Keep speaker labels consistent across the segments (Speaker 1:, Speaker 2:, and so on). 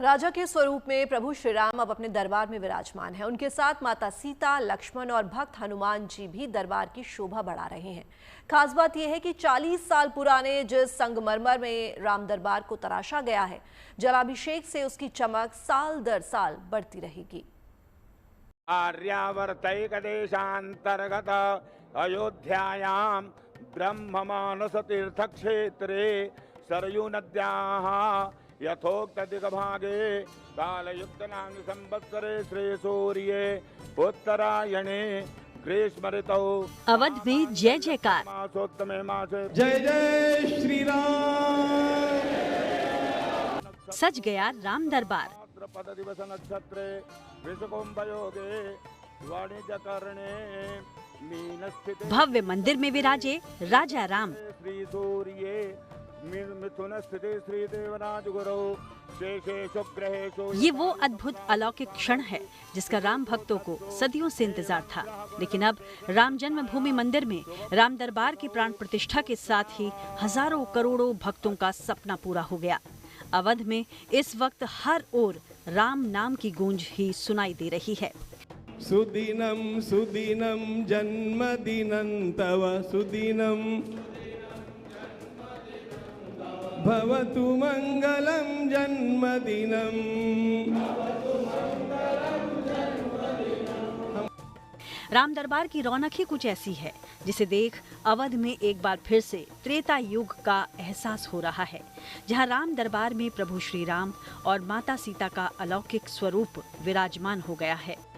Speaker 1: राजा के स्वरूप में प्रभु श्री राम अब अपने दरबार में विराजमान हैं। उनके साथ माता सीता, लक्ष्मण और भक्त हनुमान जी भी दरबार की शोभा बढ़ा रहे हैं। खास बात यह है कि 40 साल पुराने जिस संगमरमर में राम दरबार को तराशा गया है, जलाभिषेक से उसकी चमक साल दर साल बढ़ती रहेगी।
Speaker 2: आर्यावर्तैक देशांतर्गत अयोध्यायां ब्रह्ममानस तीर्थ क्षेत्रे सरयू नद्याः यथोक्त दिग्भागे कालयुक्तनाम संवत्सरे श्री सूर्ये उत्तरायणे ग्रीष्म ऋतौ
Speaker 3: अवध में जय जयकार।
Speaker 2: मासोत्तमे मासे
Speaker 4: जय जय श्री राम।
Speaker 3: सज गया राम दरबार।
Speaker 2: पद दिवस नक्षत्रे विषकुंभयोगे वाणिज्यकरणे मीनस्थिते
Speaker 3: भव्य मंदिर में विराजे राजा राम।
Speaker 2: श्री सूर्ये मिथुन स्थिति श्री देवराज गुरु शेषे शुक्रहेषु।
Speaker 3: ये वो अद्भुत अलौकिक क्षण है जिसका राम भक्तों को सदियों से इंतजार था। लेकिन अब राम जन्मभूमि मंदिर में राम दरबार की प्राण प्रतिष्ठा के साथ ही हजारों करोड़ों भक्तों का सपना पूरा हो गया। अवध में इस वक्त हर ओर राम नाम की गूंज ही सुनाई दे रही है।
Speaker 4: सुदिनम सुदिनम जन्मदिनं तव सुदिनम भवतु मंगलम जन्मदिनम।
Speaker 3: राम दरबार की रौनक ही कुछ ऐसी है जिसे देख अवध में एक बार फिर से त्रेता युग का एहसास हो रहा है, जहां राम दरबार में प्रभु श्री राम और माता सीता का अलौकिक स्वरूप विराजमान हो गया है।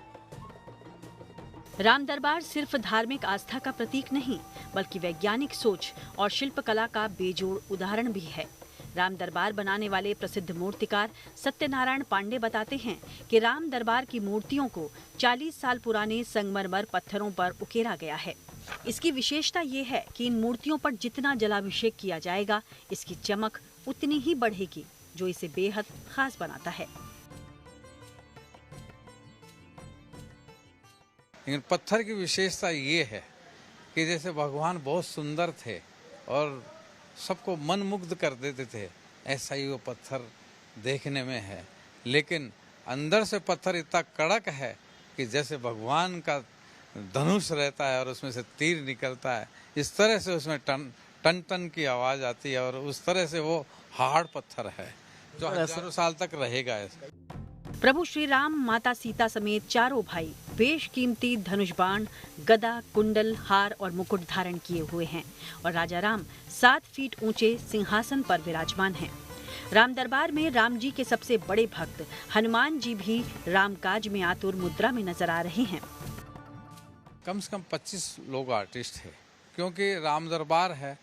Speaker 3: राम दरबार सिर्फ धार्मिक आस्था का प्रतीक नहीं, बल्कि वैज्ञानिक सोच और शिल्पकला का बेजोड़ उदाहरण भी है। राम दरबार बनाने वाले प्रसिद्ध मूर्तिकार सत्यनारायण पांडे बताते हैं कि राम दरबार की मूर्तियों को 40 साल पुराने संगमरमर पत्थरों पर उकेरा गया है। इसकी विशेषता ये है कि इन मूर्तियों पर जितना जलाभिषेक किया जाएगा, इसकी चमक उतनी ही बढ़ेगी, जो इसे बेहद खास बनाता है।
Speaker 5: लेकिन पत्थर की विशेषता ये है कि जैसे भगवान बहुत सुंदर थे और सबको मन मुग्ध कर देते थे, ऐसा ही वो पत्थर देखने में है। लेकिन अंदर से पत्थर इतना कड़क है कि जैसे भगवान का धनुष रहता है और उसमें से तीर निकलता है, इस तरह से उसमें टन टन की आवाज़ आती है और उस तरह से वो हार्ड पत्थर है जो हजारों साल तक रहेगा।
Speaker 3: प्रभु श्री राम, माता सीता समेत चारों भाई बेशकीमती धनुष बाण, गदा, कुंडल, हार और मुकुट धारण किए हुए हैं और राजा राम 7 फीट ऊंचे सिंहासन पर विराजमान हैं। राम दरबार में राम जी के सबसे बड़े भक्त हनुमान जी भी रामकाज में आतुर मुद्रा में नजर आ रहे हैं।
Speaker 5: कम से कम 25 लोग आर्टिस्ट हैं, क्योंकि राम दरबार है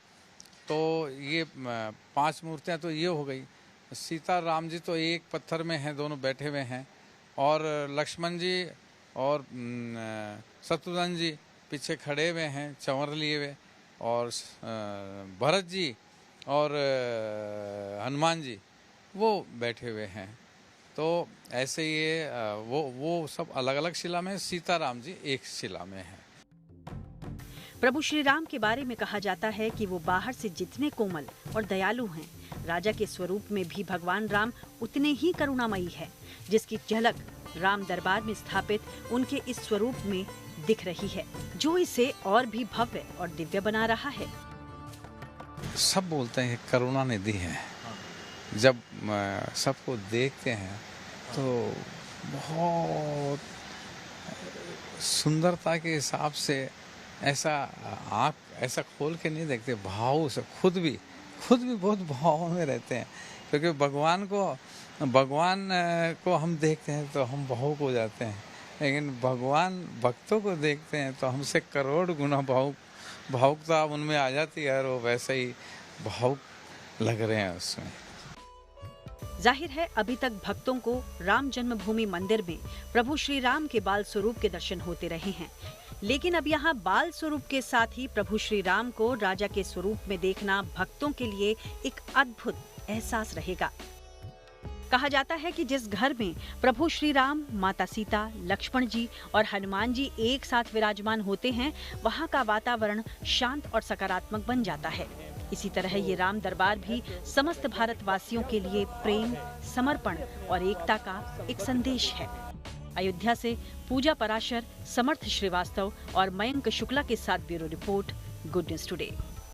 Speaker 5: तो ये 5 मूर्तियाँ तो ये हो गई। सीता राम जी तो एक पत्थर में हैं, दोनों बैठे हुए हैं, और लक्ष्मण जी और शत्रुघ्न जी पीछे खड़े हुए हैं चंवर लिए हुए, और भरत जी और हनुमान जी वो बैठे हुए हैं। तो ऐसे ये वो सब अलग अलग शिला में, सीता राम जी एक शिला में हैं।
Speaker 3: प्रभु श्री राम के बारे में कहा जाता है कि वो बाहर से जितने कोमल और दयालु हैं, राजा के स्वरूप में भी भगवान राम उतने ही करुणामयी है, जिसकी झलक राम दरबार में स्थापित उनके इस स्वरूप में दिख रही है, जो इसे और भी भव्य और दिव्य बना रहा है।
Speaker 5: सब बोलते हैं करुणा निधि है। जब सबको देखते हैं तो बहुत सुंदरता के हिसाब से ऐसा आँख ऐसा खोल के नहीं देखते, भाव से खुद भी बहुत भाव में रहते हैं, क्योंकि भगवान को हम देखते हैं तो हम भावुक हो जाते हैं, लेकिन भगवान भक्तों को देखते हैं तो हमसे करोड़ गुना भावुकता उनमें आ जाती है और वो वैसे ही भावुक लग रहे हैं उसमें।
Speaker 3: जाहिर है अभी तक भक्तों को राम जन्मभूमि मंदिर में प्रभु श्री राम के बाल स्वरूप के दर्शन होते रहे हैं, लेकिन अब यहाँ बाल स्वरूप के साथ ही प्रभु श्री राम को राजा के स्वरूप में देखना भक्तों के लिए एक अद्भुत एहसास रहेगा। कहा जाता है कि जिस घर में प्रभु श्री राम, माता सीता, लक्ष्मण जी और हनुमान जी एक साथ विराजमान होते हैं, वहाँ का वातावरण शांत और सकारात्मक बन जाता है। इसी तरह ये राम दरबार भी समस्त भारतवासियों के लिए प्रेम, समर्पण और एकता का एक संदेश है। अयोध्या से पूजा पराशर, समर्थ श्रीवास्तव और मयंक शुक्ला के साथ bureau report, good news today.